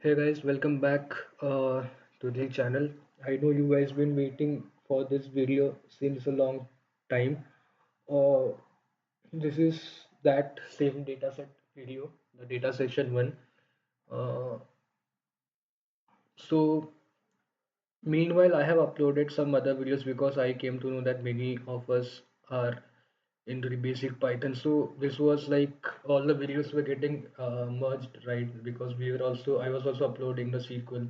Hey guys, welcome back to the channel. I know you guys been waiting for this video since a long time. Uh, this is that same dataset video, the data section one. Uh, so meanwhile, I have uploaded some other videos because I came to know that many of us are into the basic Python. So this was like all the videos were getting merged, right? Because I was also uploading the SQL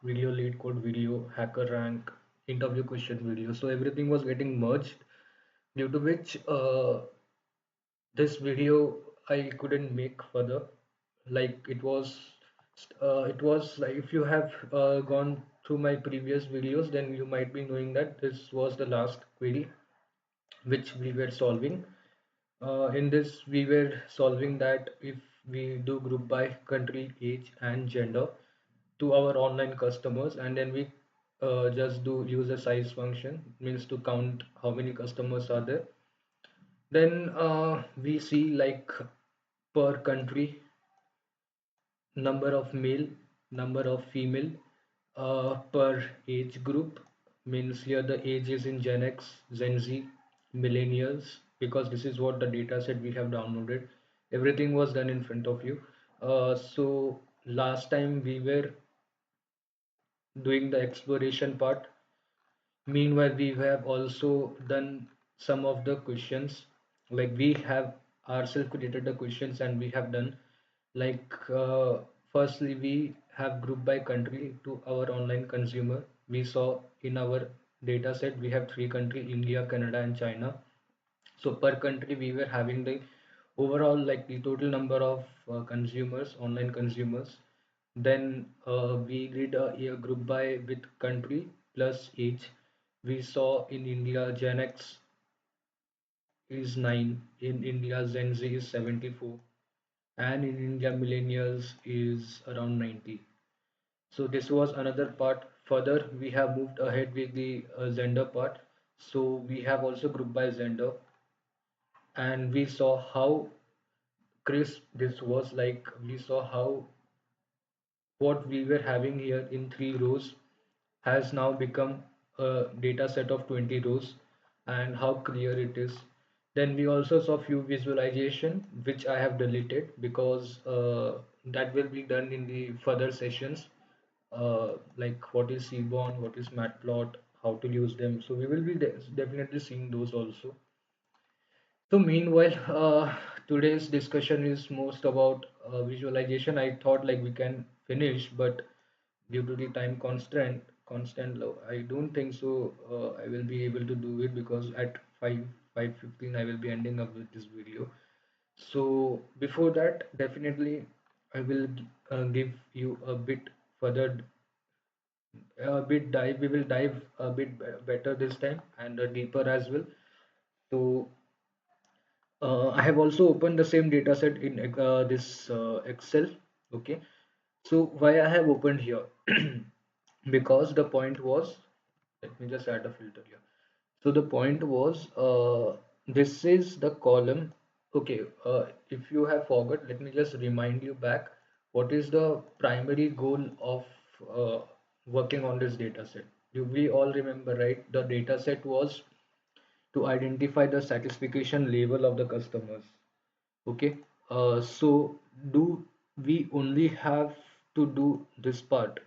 video, lead code video, hacker rank, interview question video. So everything was getting merged, due to which this video I couldn't make further. Like it was like if you have gone through my previous videos, then you might be knowing that this was the last query which we were solving. In this, we were solving that if we do group by country, age, and gender to our online customers, and then we just do user size function, means to count how many customers are there. Then we see like per country, number of male, number of female, per age group, means here the age is in Gen X, Gen Z, millennials, because this is what the data set we have downloaded. Everything was done in front of you. So last time we were doing the exploration part. Meanwhile, we have also done some of the questions, like we have ourselves created the questions and we have done like firstly we have group by country to our online consumer. We saw in our data set we have three country: India, Canada, and China. So per country we were having the overall like the total number of consumers, online consumers. Then we did a group by with country plus age. We saw in India Gen X is 9, in India Gen Z is 74, and in India millennials is around 90. So this was another part. Further, we have moved ahead with the gender part. So we have also grouped by gender, and we saw how crisp this was. Like we saw how what we were having here in 3 rows has now become a data set of 20 rows, and how clear it is. Then we also saw few visualization which I have deleted because that will be done in the further sessions, like what is Seaborn, what is Matplot, how to use them. So we will be definitely seeing those also. So meanwhile, today's discussion is most about visualization. I thought like we can finish, but due to the time constant low, I don't think so. I will be able to do it because at 5:15 I will be ending up with this video. So before that, definitely I will give you a bit further, a bit dive. We will dive a bit better this time and deeper as well. So I have also opened the same dataset in this Excel. Okay, so why I have opened here? Because the point was, let me just add a filter here. So the point was, this is the column. Okay, if you have forgot, let me just remind you back. What is the primary goal of uh, working on this dataset? Do we all remember, right? The dataset was to identify the satisfaction level of the customers. Okay, so do we only have to do this part,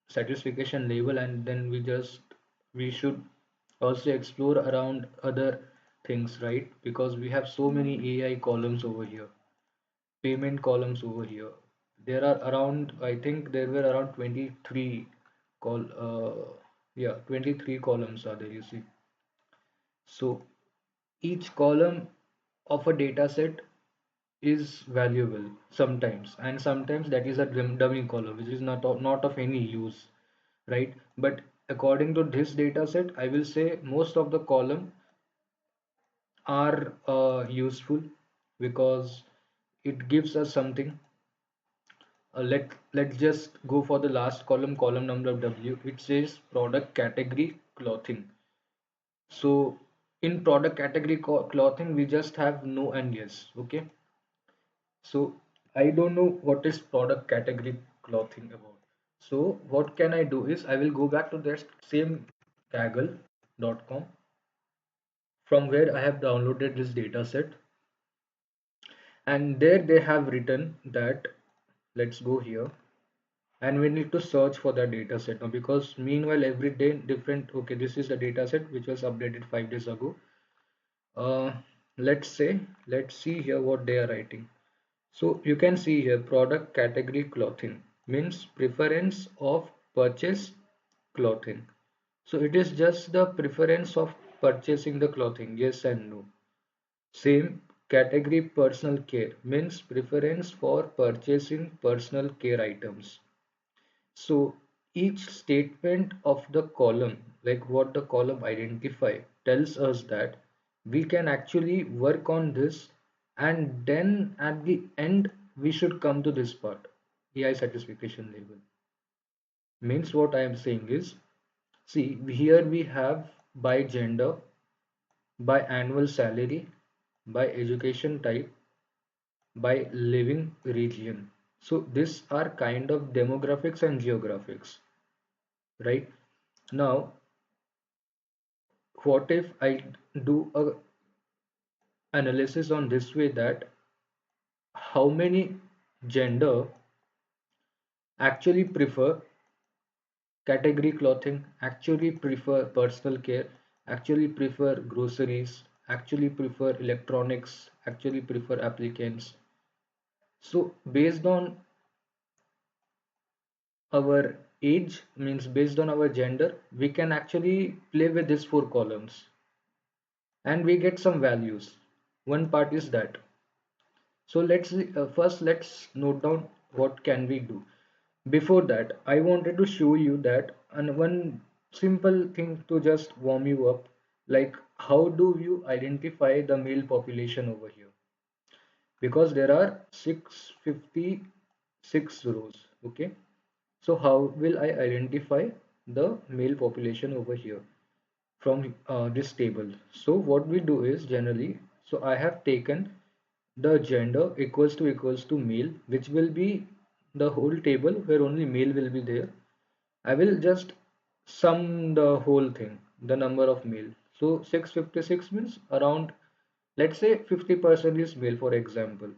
satisfaction level, and then we should also explore around other things, right? Because we have so many AI columns over here, payment columns over here. There are around, I think there were around 23 call yeah, 23 columns are there, you see. So each column of a data set is valuable sometimes, and sometimes that is a dummy column which is not of any use, right? But according to this data set, I will say most of the column are useful because it gives us something. Let's just go for the last column, column number W. It says product category clothing. So in product category clothing, we just have no and yes. Okay, so I don't know what is product category clothing about. So what can I do is I will go back to that same Kaggle.com from where I have downloaded this data set, and there they have written that, let's go here, and we need to search for the data set now, because meanwhile every day different. Okay, this is the data set which was updated 5 days ago. uh, let's say, let's see here what they are writing. So you can see here product category clothing means preference of purchase clothing. So it is just the preference of purchasing the clothing, yes and no. Same category personal care means preference for purchasing personal care items. So each statement of the column, like what the column identify, tells us that we can actually work on this, and then at the end we should come to this part, AI satisfaction level. Means what I am saying is, see here we have by gender, by annual salary, by education type, by living region. So these are kind of demographics and geographics, right? Now what if I do a analysis on this way, that how many gender actually prefer category clothing, actually prefer personal care, actually prefer groceries, actually prefer electronics, actually prefer applicants. So based on our age, means based on our gender, we can actually play with these four columns and we get some values. One part is that. So first let's note down what can we do. Before that, I wanted to show you that, and one simple thing to just warm you up, like how do you identify the male population over here? Because there are 656 rows. Okay, so how will I identify the male population over here from this table? So what we do is generally, so I have taken the gender equals to male, which will be the whole table where only male will be there. I will just sum the whole thing, the number of male. So 656 means around, let's say 50% is male, for example.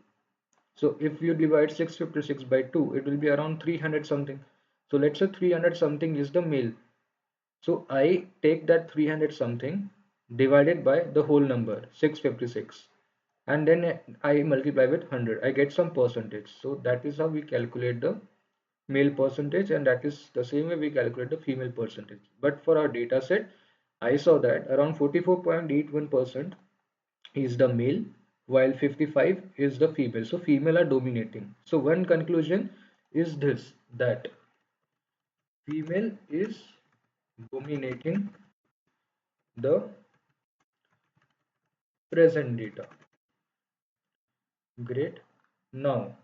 So if you divide 656 by 2, it will be around 300 something. So let's say 300 something is the male. So I take that 300 something divided by the whole number 656, and then I multiply with 100. I get some percentage. So that is how we calculate the male percentage, and that is the same way we calculate the female percentage. But for our data set, I saw that around 44.81% is the male, while 55 is the female. So female are dominating. So one conclusion is this, that female is dominating the present data. Great. Now,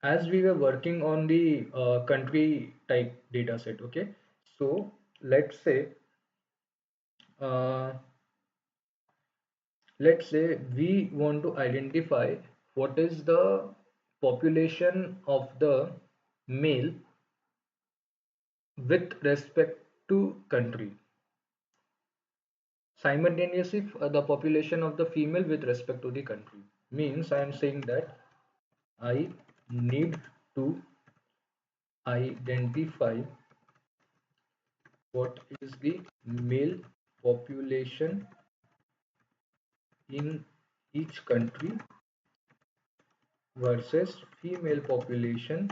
as we were working on the country type data set, okay, so uh, let's say we want to identify what is the population of the male with respect to country, simultaneously the population of the female with respect to the country. Means I am saying that I need to identify what is the male population in each country versus female population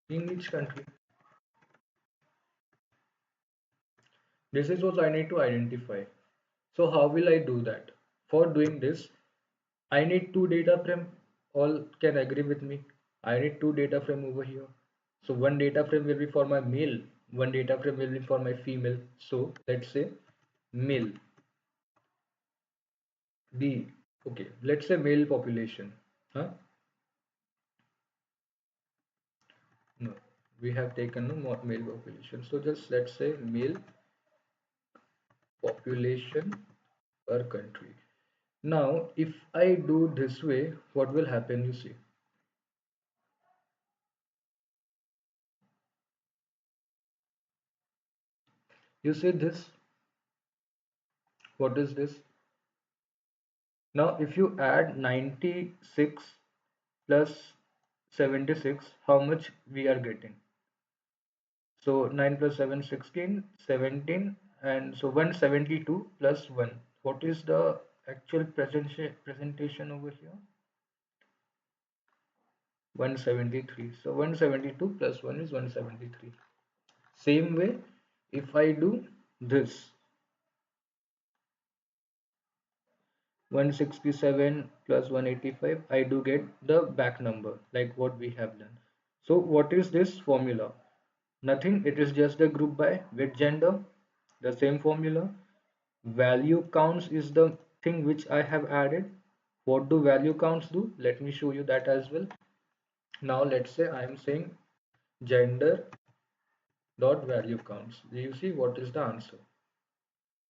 in each country. This is what I need to identify. So how will I do that? For doing this, I need two data frame. All can agree with me. I need two data frame over here. So one data frame will be for my male, one data frame will be for my female. So let's say male, the, okay, let's say male population. Huh? No, we have taken no more male population. So just let's say male population per country. Now, if I do this way, what will happen? You see, You see this? What is this? Now, if you add 96 plus 76, how much we are getting? So 9 plus 7, 16, 17, and so 172 plus 1. What is the actual presentation over here? 173. So 172 plus 1 is 173. Same way, if I do this, 167 plus 185, I do get the back number like what we have done. So what is this formula? Nothing, it is just the group by with gender, the same formula. Value counts is the thing which I have added. What do value counts do? Let me show you that as well. Now let's say I am saying gender dot value counts. Do you see what is the answer?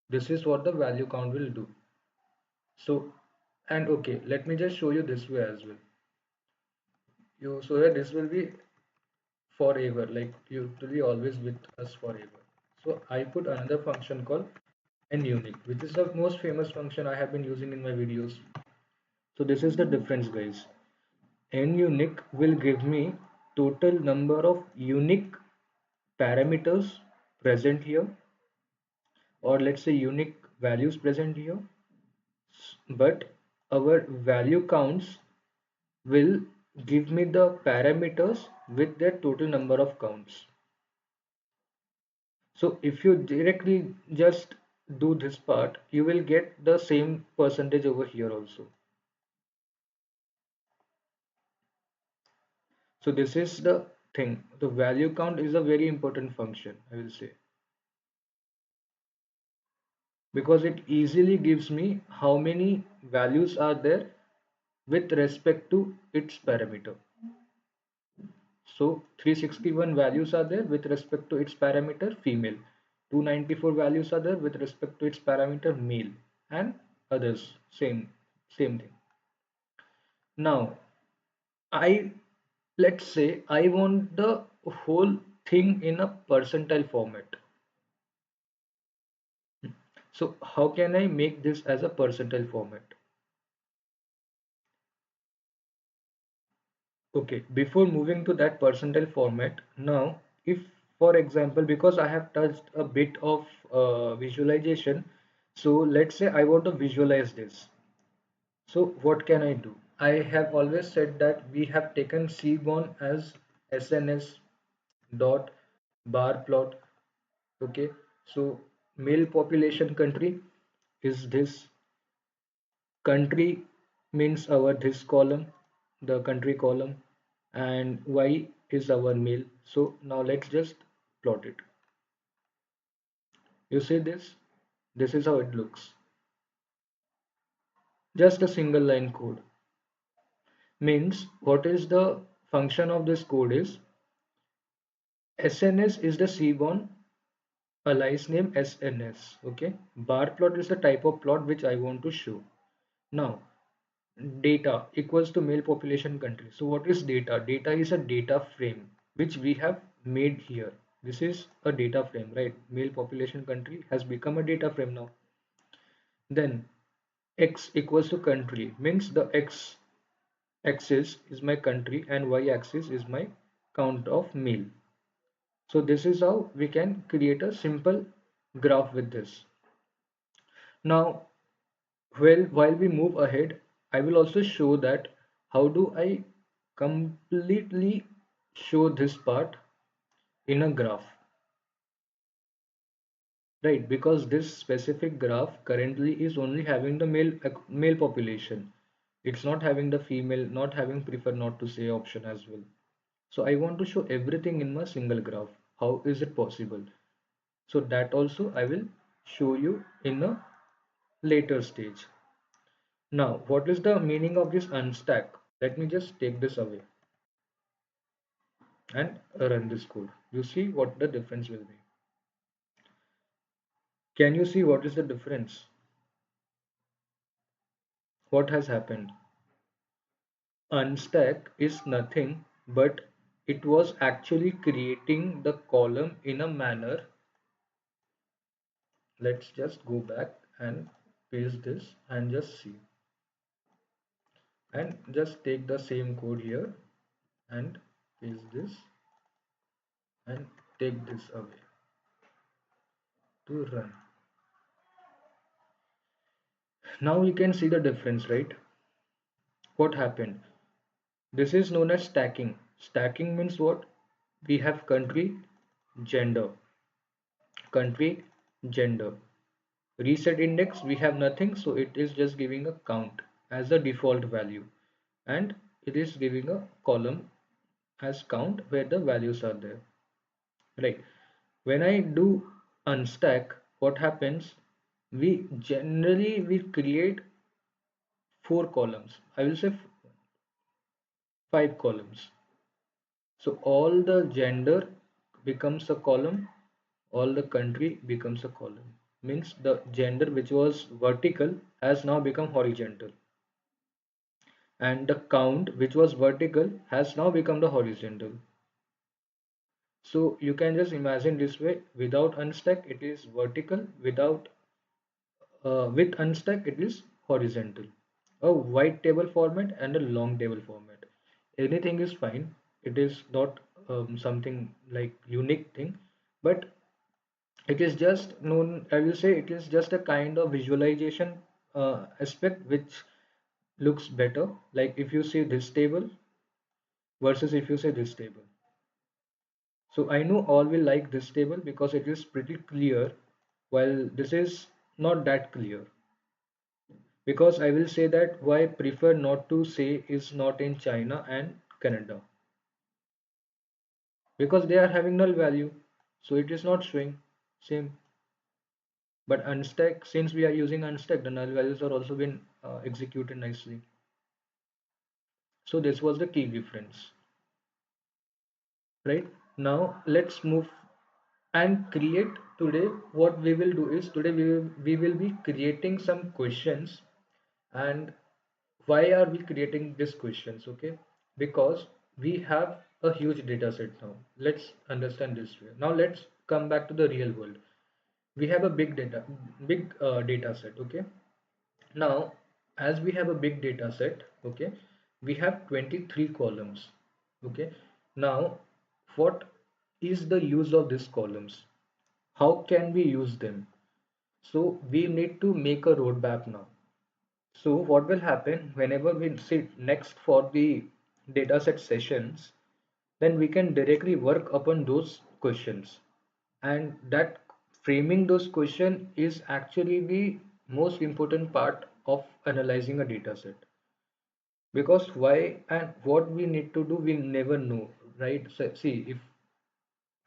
This is what the value count will do. So, and okay, let me just show you this way as well. You so that this will be forever, like you will be always with us forever. So I put another function called unique, which is the most famous function I have been using in my videos. So this is the difference, guys. Unique will give me total number of unique parameters present here, or let's say unique values present here, but our value counts will give me the parameters with their total number of counts. So if you directly just do this part, you will get the same percentage over here also. So this is the thing. The value count is a very important function, I will say, because it easily gives me how many values are there with respect to its parameter. So 361 values are there with respect to its parameter female. 294 values are there with respect to its parameter male, and others same thing. Now I let's say I want the whole thing in a percentile format. So how can I make this as a percentile format? Okay, before moving to that percentile format, now if for example, because I have touched a bit of visualization, so let's say I want to visualize this. So what can I do? I have always said that we have taken Seaborn as SNS dot bar plot. Okay, so male population country is this. Country means our this column, the country column, and y is our male. So now let's just plot it. You see this? This is how it looks. Just a single line code. Means what is the function of this code is SNS is the seaborn alias name SNS. Okay. Bar plot is the type of plot which I want to show. Now data equals to male population country. So what is data? Data is a data frame which we have made here. This is a data frame, right? Male population country has become a data frame now. Then x equals to country means the x axis is my country and y axis is my count of male. So this is how we can create a simple graph with this. Now while we move ahead, I will also show that how do I completely show this part in a graph, right? Because this specific graph currently is only having the male population. It's not having the female, not having prefer not to say option as well. So I want to show everything in my single graph. How is it possible? So that also I will show you in a later stage. Now, what is the meaning of this unstack? Let me just take this away and run this code. You see what the difference will be. Can you see what is the difference? What has happened? Unstack is nothing but it was actually creating the column in a manner let's just go back and paste this and just see, and just take the same code here and paste this and take this away to run. Now you can see the difference, right? What happened? This is known as stacking. Stacking means what? We have country, gender, country, gender. Reset index, we have nothing, so it is just giving a count as the default value, and it is giving a column as count where the values are there, right? When I do unstack, what happens? We generally we create four columns. I will say five columns. So all the gender becomes a column, all the country becomes a column. Means the gender which was vertical has now become horizontal, and the count which was vertical has now become the horizontal. So you can just imagine this way: without unstack it is vertical, without with unstack it is horizontal. A wide table format and a long table format, anything is fine. It is not something like unique thing, but it is just known, I will say it is just a kind of visualization aspect which looks better. Like if you see this table versus if you say this table, so I know all will like this table because it is pretty clear, while this is not that clear. Because I will say that why I prefer not to say is not in China and Canada, because they are having null value, so it is not showing same. But unstack, since we are using unstack, the null values are also been executed nicely. So this was the key difference, right? Now let's move and create. Today what we will do is, today we will be creating some questions. And why are we creating these questions? Okay, because we have a huge data set now. Let's understand this way. Now let's come back to the real world. We have a big data set. Okay, now as we have a big data set, okay, we have 23 columns. Okay, now what is the use of these columns? How can we use them? So we need to make a roadmap now. So what will happen whenever we sit next for the dataset sessions, then we can directly work upon those questions. And that framing those questions is actually the most important part of analyzing a dataset. Because why and what we need to do, we never know, right? So see, if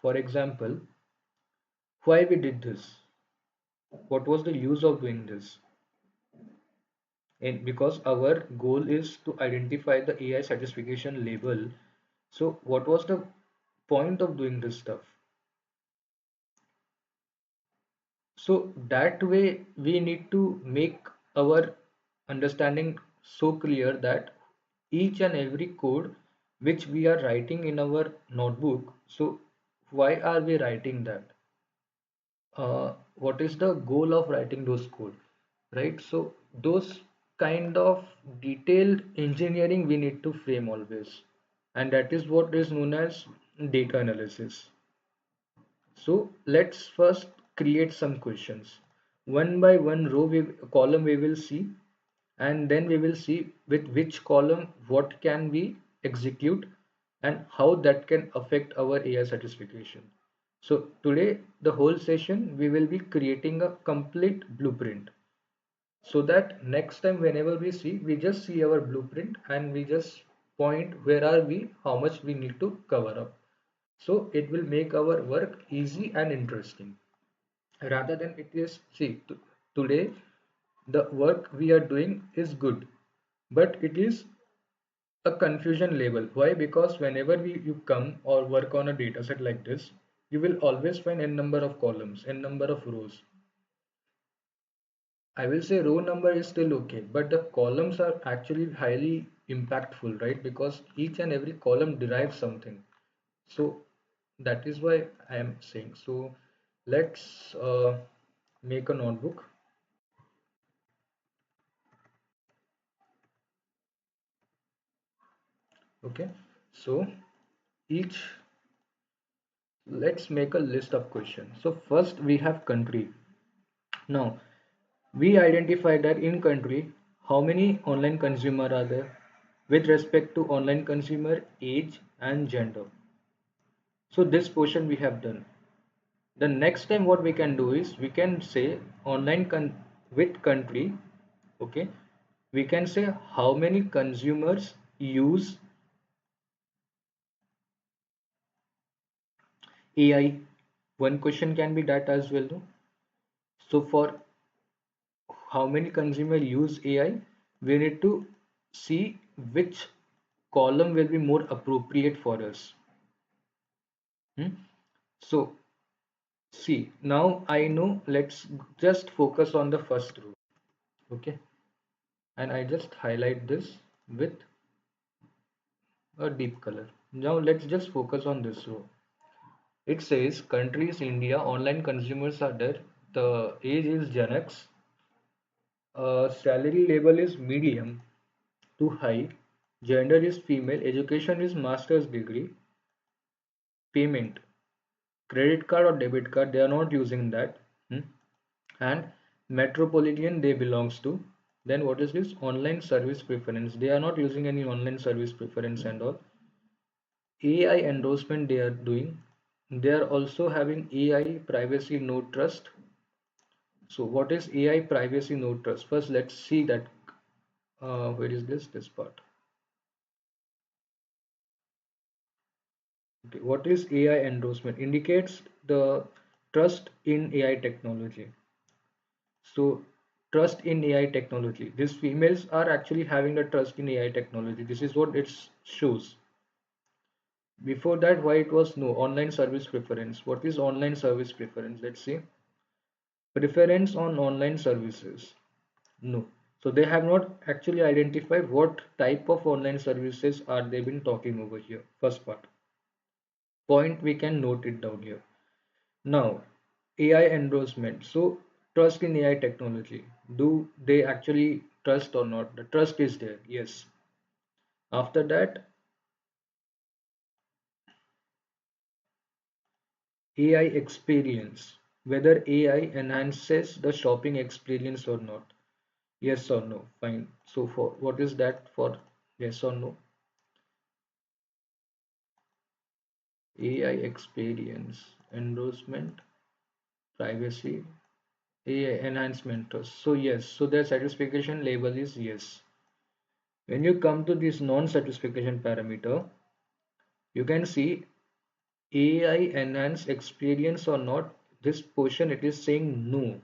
for example, why we did this, what was the use of doing this? And because our goal is to identify the AI satisfaction level, so what was the point of doing this stuff? So that way we need to make our understanding so clear that each and every code which we are writing in our notebook, so why are we writing that? What is the goal of writing those code, right? So those kind of detailed engineering we need to frame always, and that is what is known as data analysis. So let's first create some questions. One by one column we will see, and then we will see with which column what can we execute and how that can affect our AI satisfaction. So today the whole session we will be creating a complete blueprint, so that next time whenever we see, we just see our blueprint and we just point where are we, how much we need to cover up. So it will make our work easy and interesting, rather than it is, see, today the work we are doing is good, but it is a confusion level. Why? Because whenever you come or work on a data set like this, you will always find n number of columns, n number of rows. I will say row number is still okay, but the columns are actually highly impactful, right? Because each and every column derives something. So that is why I am saying. So let's make a notebook. Okay, so each let's make a list of questions. So first we have country. Now we identify that in country how many online consumer are there with respect to online consumer age and gender. So this portion we have done. The next time what we can do is we can say with country. Okay, we can say how many consumers use AI. One question can be that as well, no? So for how many consumers use AI, we need to see which column will be more appropriate for us. Hmm? So see, now I know, let's just focus on the first row. Okay, and I just highlight this with a deep color. Now let's just focus on this row. It says countries India, online consumers are there. The age is Gen X. Salary level is medium to high. Gender is female. Education is master's degree. Payment, credit card or debit card, they are not using that. Hmm? And metropolitan they belongs to. Then what is this? Online service preference. They are not using any online service preference and all. AI endorsement they are doing. They are also having AI privacy no trust. So what is AI privacy no trust? First, let's see that. Where is this? This part. Okay. What is AI endorsement? Indicates the trust in AI technology. So trust in AI technology. These females are actually having the trust in AI technology. This is what it shows. Before that, why it was no online service preference. What is online service preference? Let's see. Preference on online services. No. So they have not actually identified what type of online services are they been talking over here. First part. Point we can note it down here. Now, AI endorsement. So trust in AI technology. Do they actually trust or not? The trust is there. Yes. After that, AI experience. Whether AI enhances the shopping experience or not. Yes or no. Fine. So for what is that for? Yes or no? AI experience, endorsement, privacy, AI enhancement trust. So yes, so their satisfaction level is yes. When you come to this non-satisfaction parameter, you can see AI enhanced experience or not. This portion it is saying no,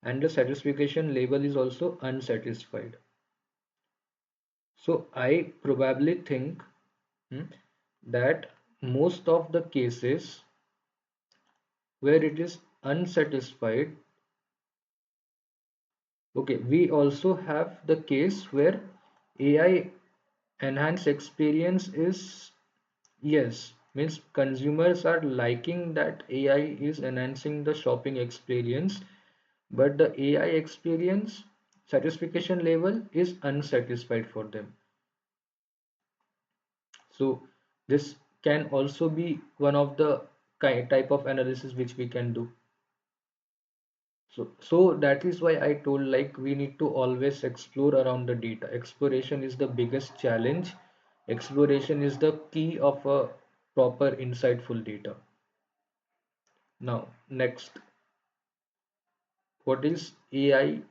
and the satisfaction level is also unsatisfied. So I probably think hmm, that most of the cases where it is unsatisfied. Okay, we also have the case where AI enhanced experience is yes, means consumers are liking that AI is enhancing the shopping experience, but the AI experience satisfaction level is unsatisfied for them. So this can also be one of the type of analysis which we can do. So that is why I told like we need to always explore around the data. Exploration is the biggest challenge. Exploration is the key of a proper insightful data. Now, next, what is AI?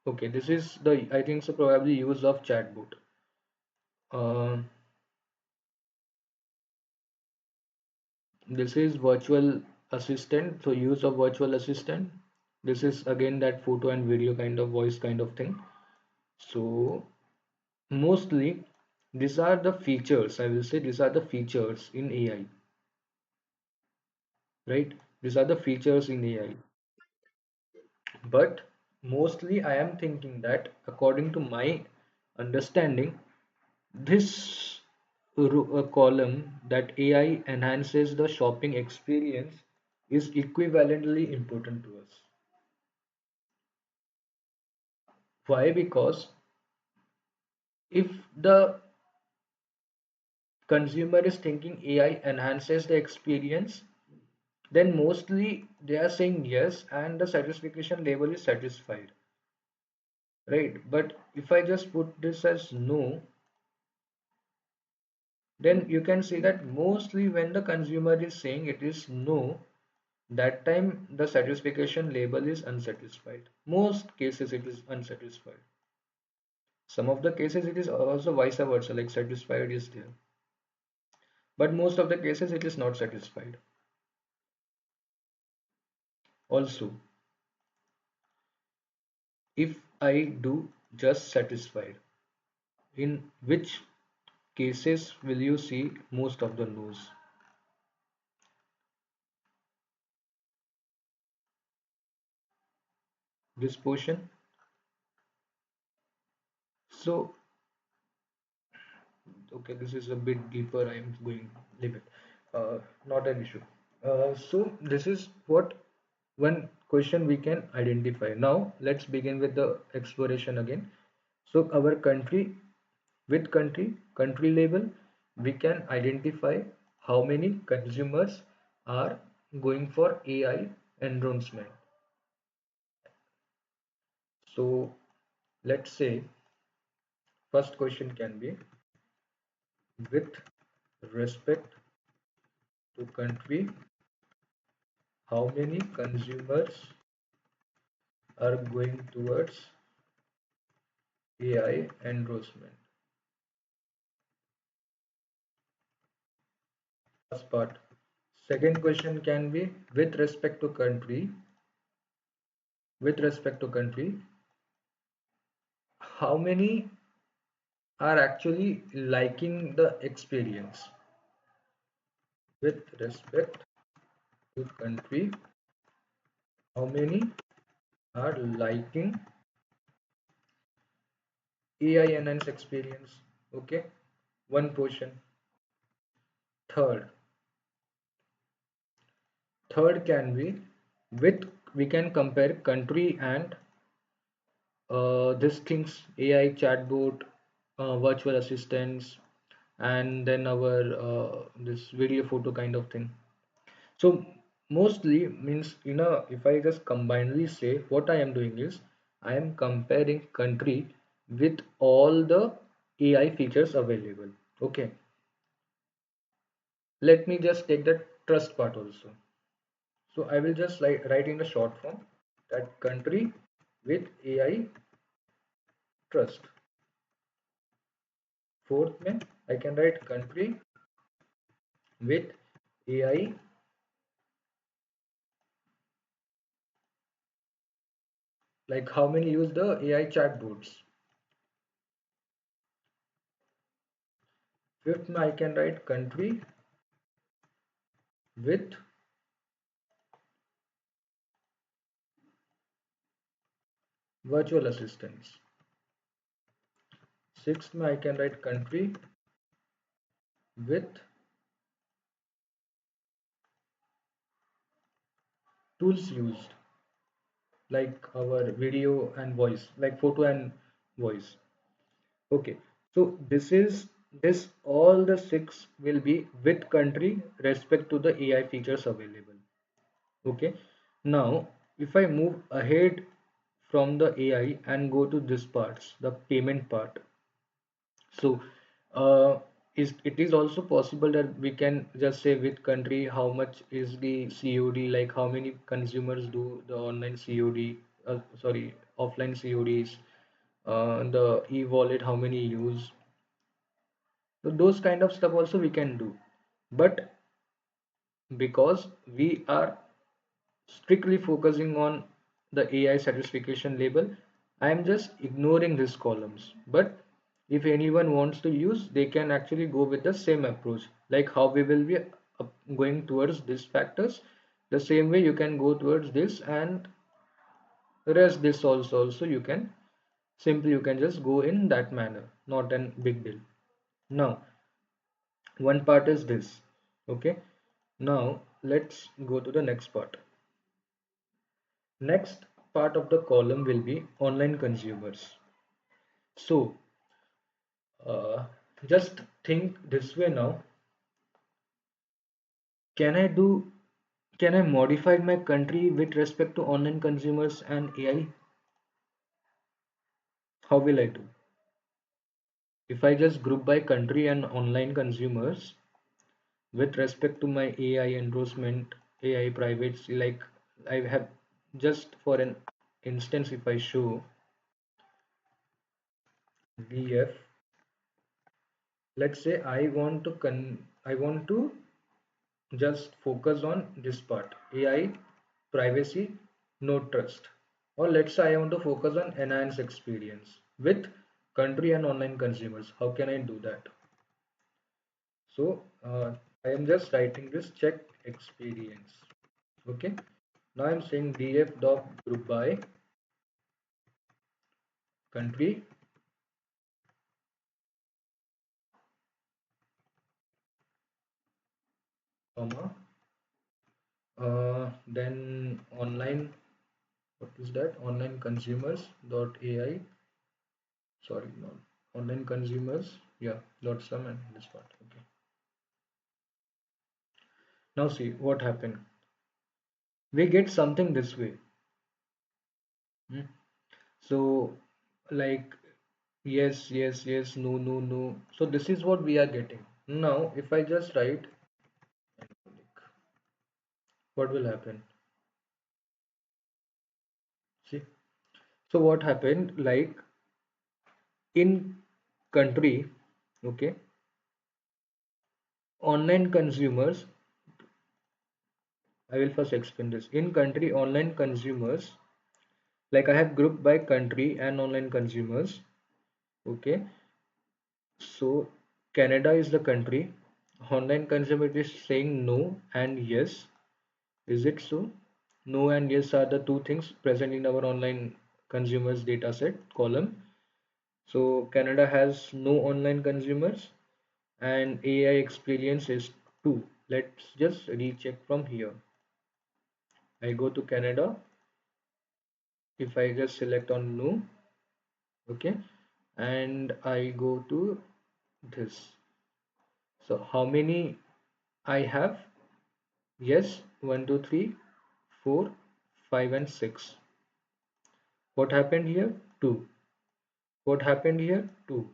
Okay, this is the I think so probably use of chatbot. Uh, this is virtual assistant. So use of virtual assistant. This is again that photo and video kind of voice kind of thing. So mostly these are the features, I will say these are the features in AI, right? These are the features in AI. But mostly I am thinking that according to my understanding, this column that AI enhances the shopping experience is equivalently important to us. Why? Because if the consumer is thinking AI enhances the experience, then mostly they are saying yes and the satisfaction level is satisfied, right? But if I just put this as no, then you can see that mostly when the consumer is saying it is no, that time the satisfaction label is unsatisfied. Most cases it is unsatisfied. Some of the cases it is also vice versa, like satisfied is there. But most of the cases it is not satisfied. Also, if I do just satisfied, in which cases will you see most of the no's? This portion. So, okay, this is a bit deeper. I am going limit. Not an issue. So this is what one question we can identify. Now let's begin with the exploration again. So our country, with country label, we can identify how many consumers are going for AI enrollment. So let's say first question can be, with respect to country, how many consumers are going towards AI endorsement? First part. Second question can be, with respect to country, how many are actually liking the experience? With respect to country, how many are liking AI enhanced experience? Okay, one portion. Third, third can be, with, we can compare country and these things, AI chatbot, virtual assistants, and then our this video photo kind of thing. So mostly means, if I just combinedly say, what I am doing is I am comparing country with all the AI features available. Okay, let me just take the trust part also. So I will just write in the short form that country with AI trust. Fourth one, I can write country with AI, like how many use the AI chatbots. Fifth, I can write country with virtual assistants. Sixth, I can write country with tools used, like our video and voice, like photo and voice. Okay, so this all the six will be with country respect to the AI features available. Okay, now if I move ahead from the AI and go to this parts, the payment part. So it is also possible that we can just say with country how much is the COD, like how many consumers do the online COD, sorry, offline CODs, the e-wallet, how many use. So those kind of stuff also we can do. But because we are strictly focusing on the AI satisfaction label, I am just ignoring these columns. But if anyone wants to use, they can actually go with the same approach, like how we will be going towards these factors. The same way you can go towards this, and rest this also you can simply, you can just go in that manner, not an big deal. Now one part is this. Okay, now let's go to the next part. Next, part of the column will be online consumers. So uh, just think this way now. Can I do can I modify my country with respect to online consumers and AI? How will I do? If I just group by country and online consumers with respect to my AI endorsement, AI privacy, like I have just for an instance, if I show DF, let's say I want to just focus on this part, AI privacy, no trust. Or let's say I want to focus on enhanced experience with country and online consumers. How can I do that? So I am just writing this check experience. Okay. Now I'm saying df dot group by country, comma, then online. What is that? Online consumers dot AI. Sorry, not online consumers. Yeah, dot sum and this part. Okay. Now see what happened. We get something this way. Hmm? So like yes, yes, yes, no, no, no. So this is what we are getting. Now if I just write, what will happen? See. So what happened? Like in country, okay, online consumers. I will first explain this. In country, online consumers. Like I have grouped by country and online consumers. Okay. So Canada is the country. Online consumer is saying no and yes. Is it so? No and yes are the two things present in our online consumers dataset column. So Canada has no online consumers and AI experience is 2. Let's just recheck from here. I go to Canada. If I just select on no, okay, and I go to this. So how many I have? Yes, 1, 2, 3, 4, 5, and 6. What happened here? 2. What happened here? 2.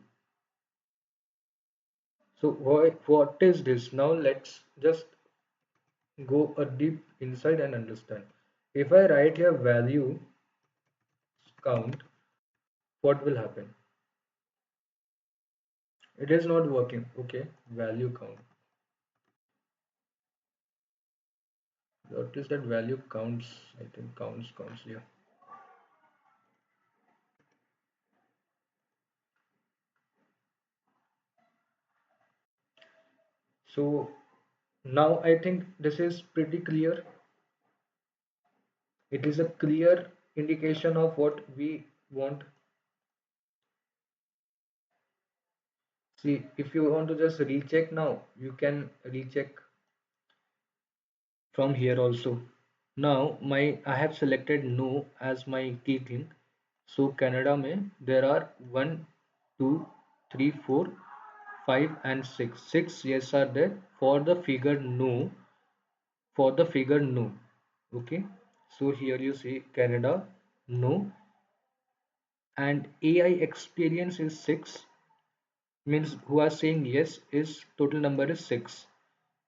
So what is this? Now let's just go a deep inside and understand. If I write here value count, what will happen? It is not working. Okay, value count. What is that value counts? I think counts. Yeah. So now I think this is pretty clear. It is a clear indication of what we want. See, if you want to just recheck now, you can recheck from here also. Now I have selected no as my key thing. So Canada में there are 1, 2, 3, 4, 5 and 6. 6 yes are there for the figure no. For the figure no. Okay. So here you see Canada no and AI experience is 6, means who are saying yes is total number is 6,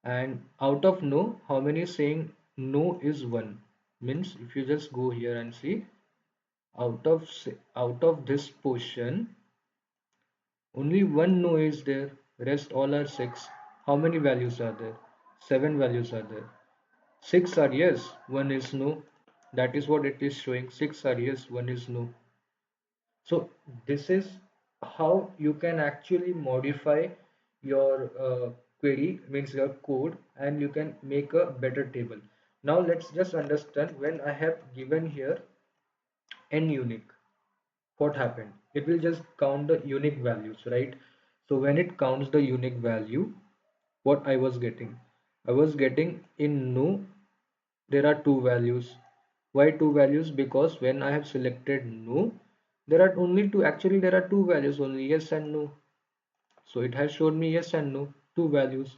and out of no how many saying no is 1, means if you just go here and see out of this portion only one no is there, rest all are 6. How many values are there? 7 values are there. 6 are yes, 1 is no. That is what it is showing. 6 are yes, 1 is no. So this is how you can actually modify your query, means your code, and you can make a better table. Now let's just understand when I have given here n unique, what happened? It will just count the unique values, right? So when it counts the unique value, what I was getting in no, there are two values. Why two values? Because when I have selected no, there are only two, actually there are two values only, yes and no. So it has shown me yes and no, two values.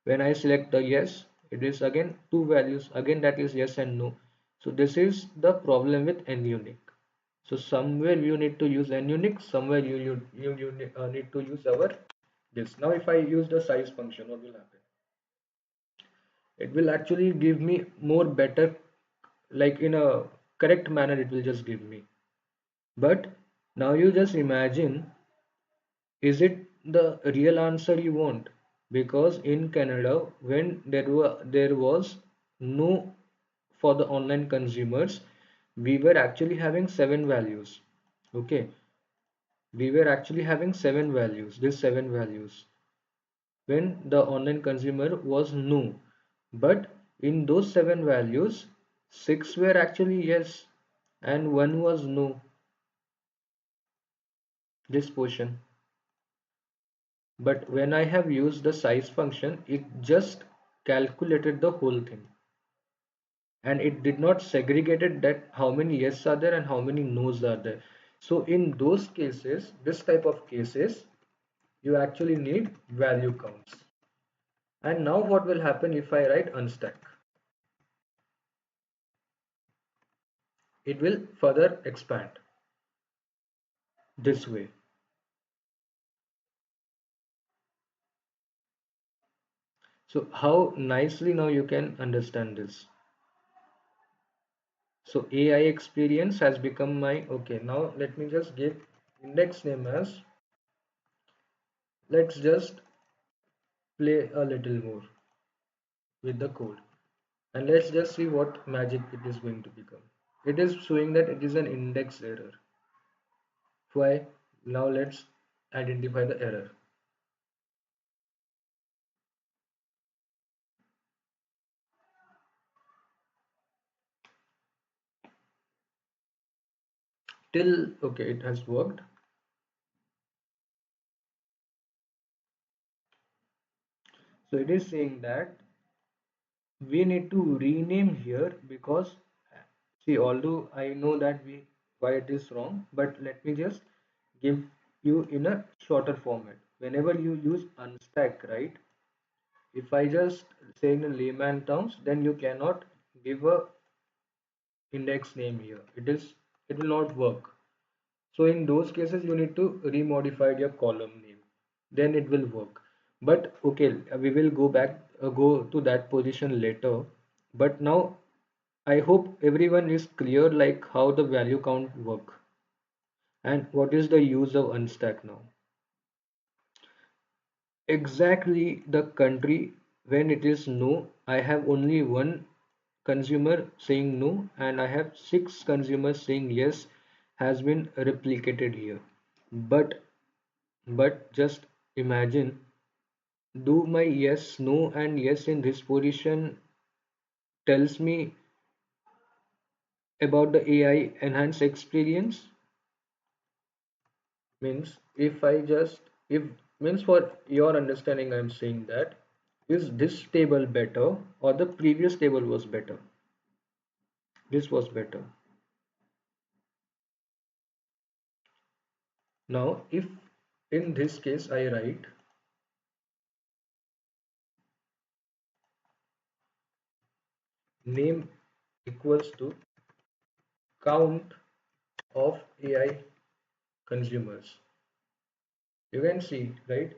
When I select the yes, it is again two values, again that is yes and no. So this is the problem with n unique. So somewhere you need to use n unique, somewhere you need to use our this. Now if I use the size function, what will happen? It will actually give me more better, like in a correct manner it will just give me. But now you just imagine, is it the real answer you want? Because in Canada, when there was no for the online consumers, we were actually having seven values. Okay, we were actually having seven values. These seven values when the online consumer was no, but in those seven values, six were actually yes, and one was no. This portion. But when I have used the size function, it just calculated the whole thing, and it did not segregated that how many yes are there and how many no's are there. So in those cases, this type of cases, you actually need value counts. And now what will happen if I write unstack? It will further expand this way. So how nicely now you can understand this. So AI experience has become my, okay, now let me just give index name as, let's just play a little more with the code, and let's just see what magic it is going to become. It is showing that it is an index error. Why? Now let's identify the error. Till, okay, it has worked. So it is saying that we need to rename here because, see, although I know that we why it is wrong, but let me just give you in a shorter format. Whenever you use unstack, right? If I just say in layman terms, then you cannot give a index name here. It will not work. So in those cases, you need to remodify your column name. Then it will work. But okay, we will go to that position later. But now I hope everyone is clear like how the value count work and what is the use of unstack now. Exactly the country when it is no, I have only one consumer saying no and I have six consumers saying yes has been replicated here. But just imagine, do my yes, no and yes in this position tells me about the AI enhanced experience? Means if means for your understanding I'm saying that, is this table better or the previous table was better? This was better. Now if in this case I write name equals to count of AI consumers, you can see, right?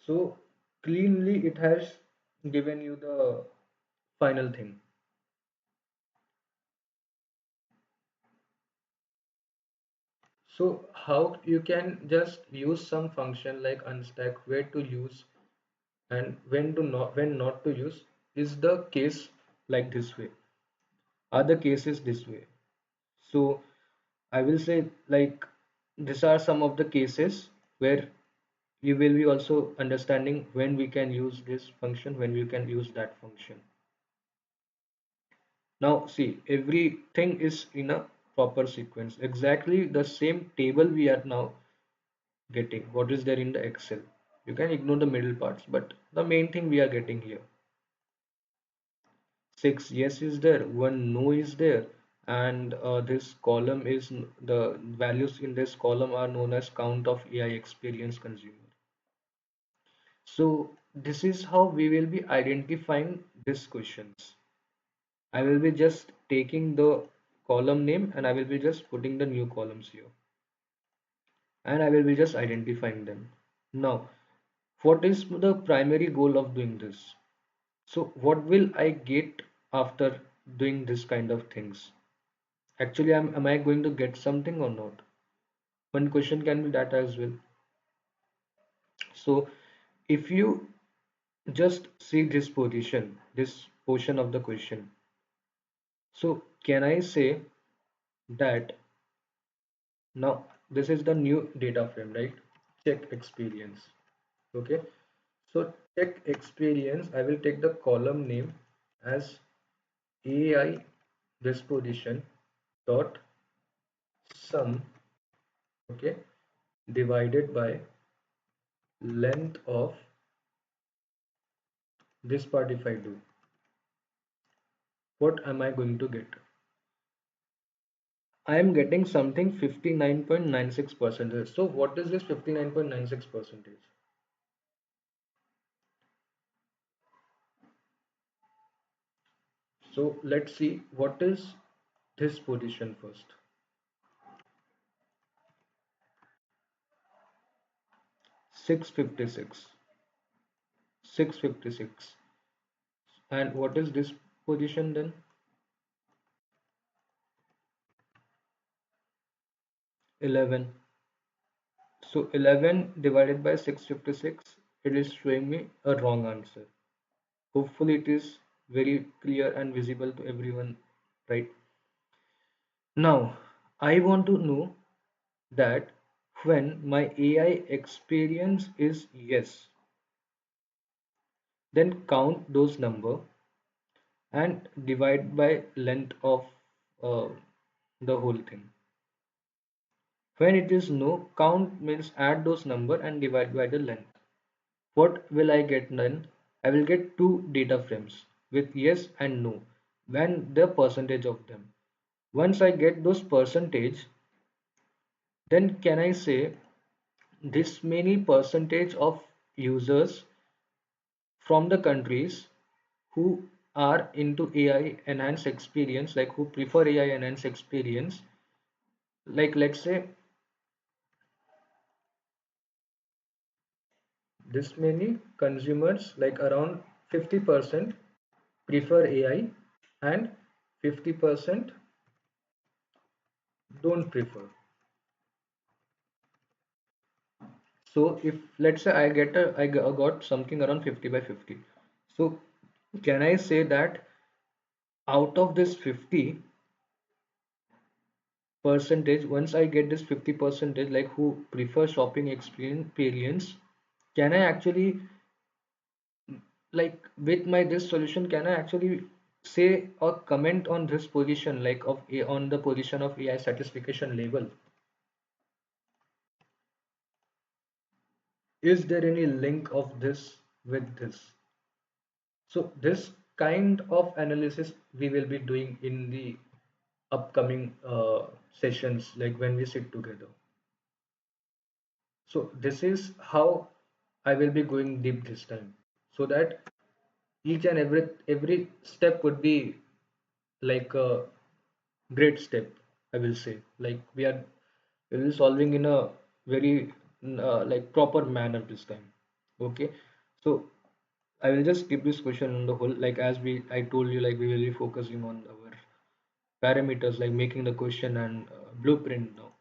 So cleanly it has given you the final thing. So how you can just use some function like unstack, where to use and when not to use is the case like this way. Other cases this way. So I will say like these are some of the cases where you will be also understanding when we can use this function, when we can use that function. Now see, everything is in a proper sequence. Exactly the same table we are now getting. What is there in the Excel? You can ignore the middle parts, but the main thing we are getting here. six yes is there, one no is there, and this column is the values in this column are known as count of AI experience consumer. So this is how we will be identifying these questions. I will be just taking the column name and I will be just putting the new columns here, and I will be just identifying them. Now, what is the primary goal of doing this? So what will I get after doing this kind of things? Actually, am I going to get something or not? One question can be that as well. So if you just see this position, this portion of the question, so can I say that now this is the new data frame, right? Check experience. Okay. So check experience, I will take the column name as AI disposition dot sum, okay, divided by length of this part. If I do, what am I going to get? I am getting something 59.96 percentage. So what is this 59.96 percentage? So let's see what is this position first. 656, 656. And what is this position then? 11. So 11 divided by 656, it is showing me a wrong answer. Hopefully it is very clear and visible to everyone, right? Now, I want to know that when my AI experience is yes, then count those number and divide by length of uh, the whole thing. When it is no, count means add those number and divide by the length. What will I get then? I will get two data frames with yes and no when the percentage of them. Once I get those percentage, then can I say this many percentage of users from the countries who are into AI enhanced experience, like who prefer AI enhanced experience, like let's say this many consumers, like around 50% prefer AI and 50% don't prefer. So if let's say I got something around 50 by 50. So can I say that out of this 50 percentage, once I get this 50 percentage, like who prefer shopping experience, can I actually, like with my this solution, can I actually say or comment on this position, like of A on the position of AI satisfaction level? Is there any link of this with this? So this kind of analysis we will be doing in the upcoming sessions, like when we sit together. So this is how I will be going deep this time, so that each and every step would be like a great step. I will say, like we will be solving in a very like proper manner this time. Okay, so I will just keep this question on the whole. Like as I told you, like we will be focusing on our parameters, like making the question and blueprint now.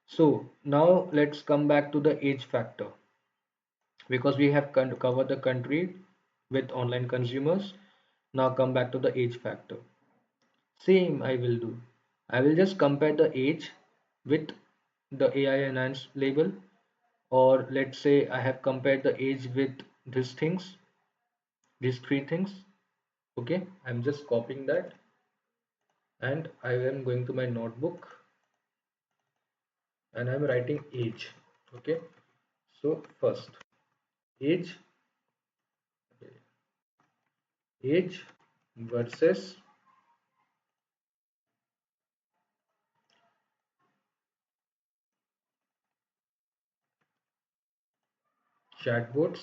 So now let's come back to the age factor, because we have covered the country with online consumers. Now come back to the age factor. Same I will do. I will just compare the age with the AI enhanced label, or let's say I have compared the age with these things, these three things. Okay, I'm just copying that and I am going to my notebook and I'm writing age. Okay, so first age, age versus chatbots,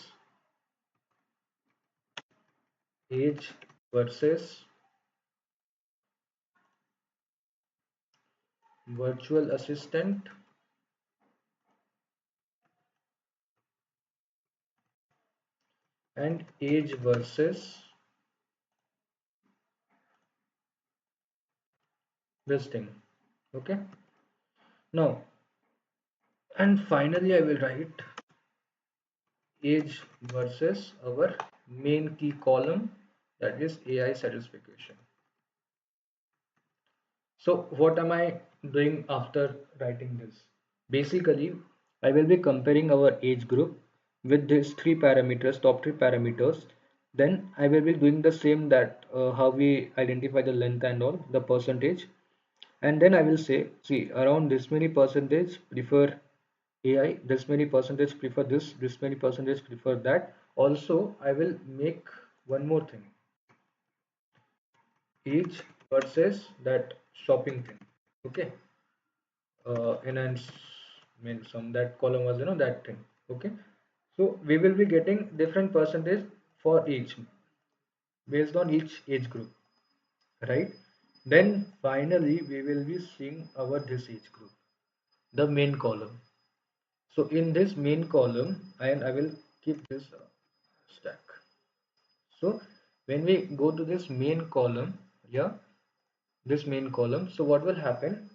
age versus virtual assistant, and age versus this thing. Okay. Now, and finally, I will write age versus our main key column, that is AI satisfaction. So what am I doing after writing this? Basically, I will be comparing our age group with these three parameters, top three parameters. Then I will be doing the same, that how we identify the length and all, the percentage. And then I will say, see, around this many percentage prefer AI, this many percentage prefer this many percentage prefer that. Also, I will make one more thing, age versus that shopping thing. Okay, enhance means some that column was that thing. Okay, so we will be getting different percentage for each based on each age group, right? Then finally we will be seeing our this age group, the main column. So in this main column, and I will keep this stack. So when we go to this main column, yeah, this main column, so what will happen,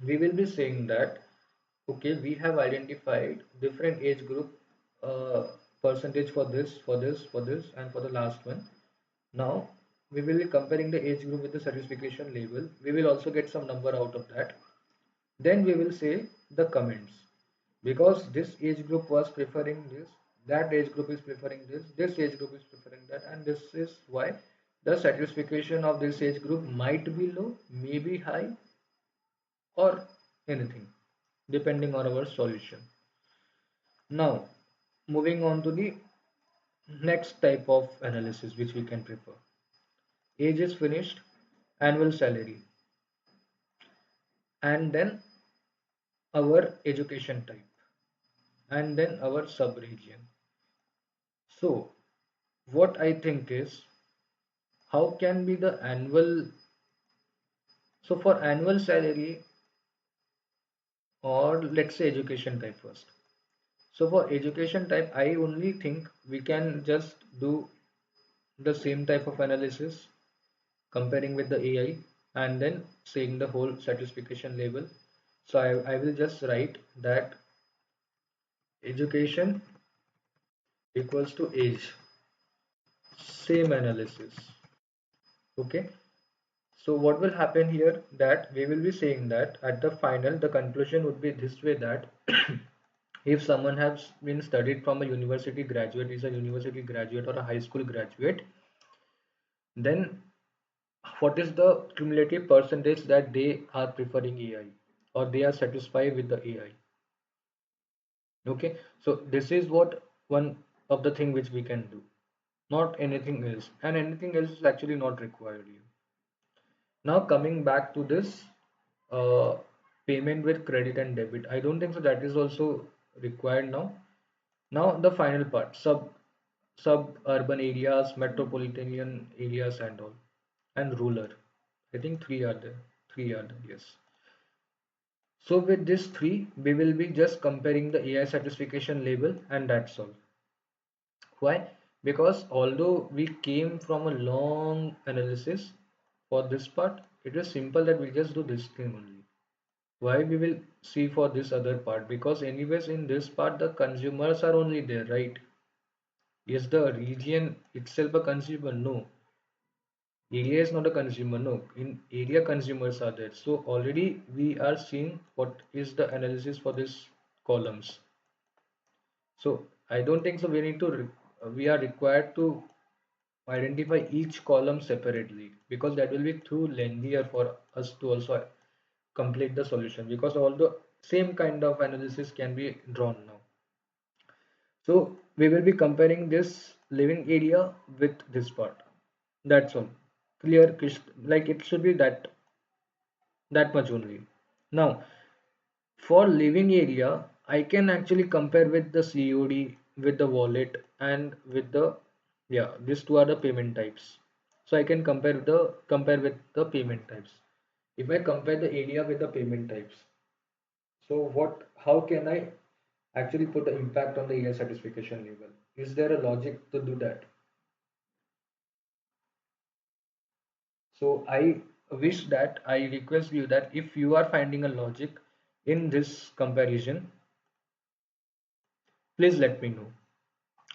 we will be saying that okay, we have identified different age group percentage for this, for this, for this, and for the last one. Now we will be comparing the age group with the certification label. We will also get some number out of that. Then we will say the comments, because this age group was preferring this, that age group is preferring this age group is preferring that, and this is why the satisfaction of this age group might be low, maybe high, or anything depending on our solution. Now moving on to the next type of analysis which we can prefer, age is finished, annual salary, and then our education type, and then our sub region. So what I think is, how can be the annual, so for annual salary, or let's say education type first. So for education type, I only think we can just do the same type of analysis, comparing with the AI, and then saying the whole satisfaction label. So I will just write that education equals to age, same analysis. Okay, so what will happen here, that we will be saying that at the final the conclusion would be this way, that if someone has been studied from a university graduate, is a university graduate or a high school graduate, then what is the cumulative percentage that they are preferring AI, or they are satisfied with the AI. Okay, so this is what one of the thing which we can do, not anything else, and anything else is actually not required here. Now coming back to this uh, payment with credit and debit, I don't think so that is also required now. Now the final part, suburban areas, metropolitan areas, and all, and rural. I think three are there. Three are there. Yes. So with this three, we will be just comparing the AI certification label, and that's all. Why? Because although we came from a long analysis for this part, it is simple that we just do this thing only. Why we will see for this other part? Because anyways in this part the consumers are only there, right? Is the region itself a consumer? No. Area is not a consumer. No. In area consumers are there. So already we are seeing what is the analysis for this columns. So I don't think so. We need to we are required to identify each column separately, because that will be too lengthier for us to also complete the solution, because all the same kind of analysis can be drawn now. So we will be comparing this living area with this part. That's all. clear, like it should be that much only. Now, for living area, I can actually compare with the COD, with the wallet, and with the, yeah, these two are the payment types. So I can compare with the payment types. If I compare the area with the payment types, so how can I actually put the impact on the AI satisfaction level? Is there a logic to do that? So I wish that I request you that if you are finding a logic in this comparison, please let me know.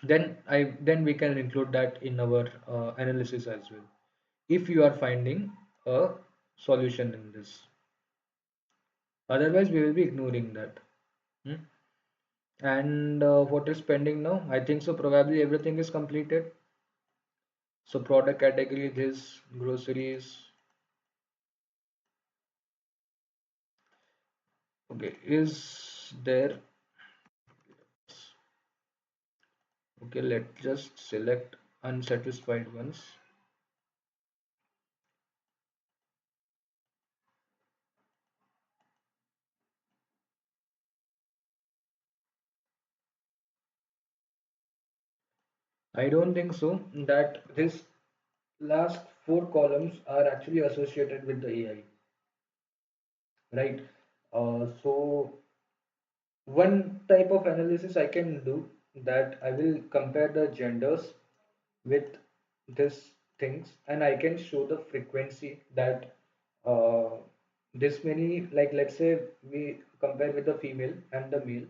Then we can include that in our analysis as well. If you are finding a solution in this, otherwise we will be ignoring that. Hmm? And what is pending now? I think so. Probably everything is completed. So product category, this groceries. Okay, is there? Okay, let's just select unsatisfied ones. I don't think so that this last four columns are actually associated with the AI, right? So one type of analysis I can do, that I will compare the genders with this things, and I can show the frequency that uh, this many, like let's say we compare with the female and the male,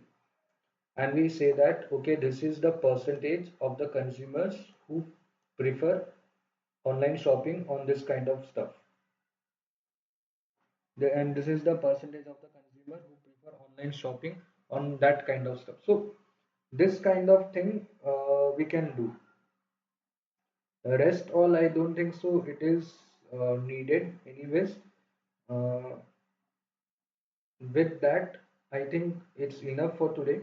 and we say that okay, this is the percentage of the consumers who prefer online shopping on this kind of stuff. And this is the percentage of the consumer who prefer online shopping on that kind of stuff. So this kind of thing we can do. The rest all I don't think so it is needed anyways. uh, with that I think it's enough for today.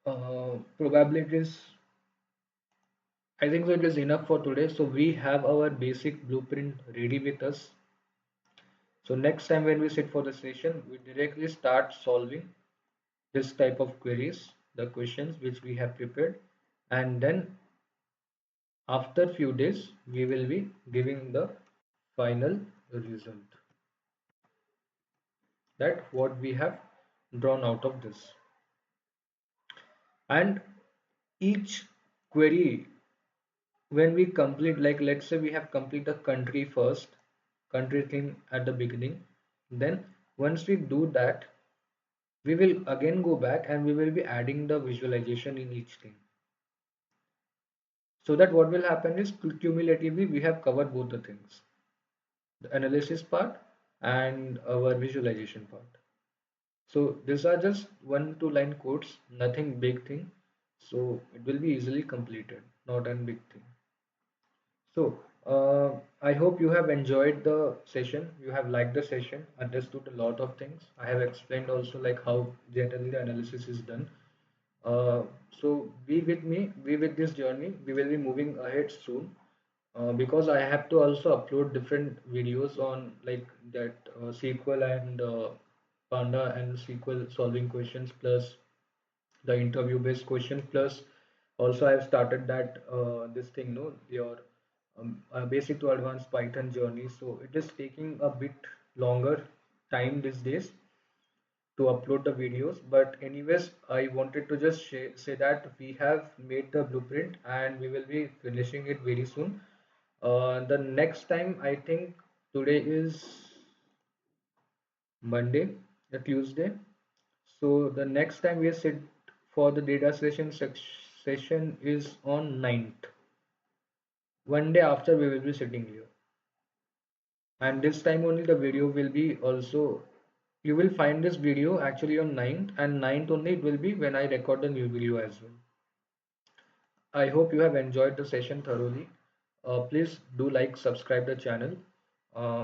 Probably it is, I think so it is enough for today. So we have our basic blueprint ready with us. So next time when we sit for the session, we directly start solving this type of queries, the questions which we have prepared, and then after few days we will be giving the final result, that what we have drawn out of this. And each query, when we complete, like let's say we have complete the country first, country thing at the beginning, then once we do that, we will again go back and we will be adding the visualization in each thing, so that what will happen is cumulatively we have covered both the things, the analysis part and our visualization part. So these are just 1 2 line codes, nothing big thing. So it will be easily completed, not a big thing. So I hope you have enjoyed the session. You have liked the session, understood a lot of things. I have explained also like how generally the analysis is done. So be with me, be with this journey. We will be moving ahead soon. Because I have to also upload different videos on like that SQL and Panda and SQL solving questions, plus the interview based question, plus also I have started that this thing, no, your basic to advanced Python journey. So it is taking a bit longer time these days to upload the videos, but anyways I wanted to just say that we have made the blueprint and we will be finishing it very soon. The next time, I think today is Monday, the Tuesday. So the next time we sit for the data session is on 9th. One day after we will be sitting here. And this time only the video will be also, you will find this video actually on 9th, and 9th only it will be when I record the new video as well. I hope you have enjoyed the session thoroughly. Please do like, subscribe the channel.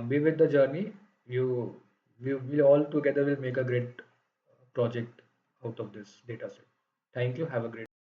Be with the journey. We all together will make a great project out of this data set. Thank you. Have a great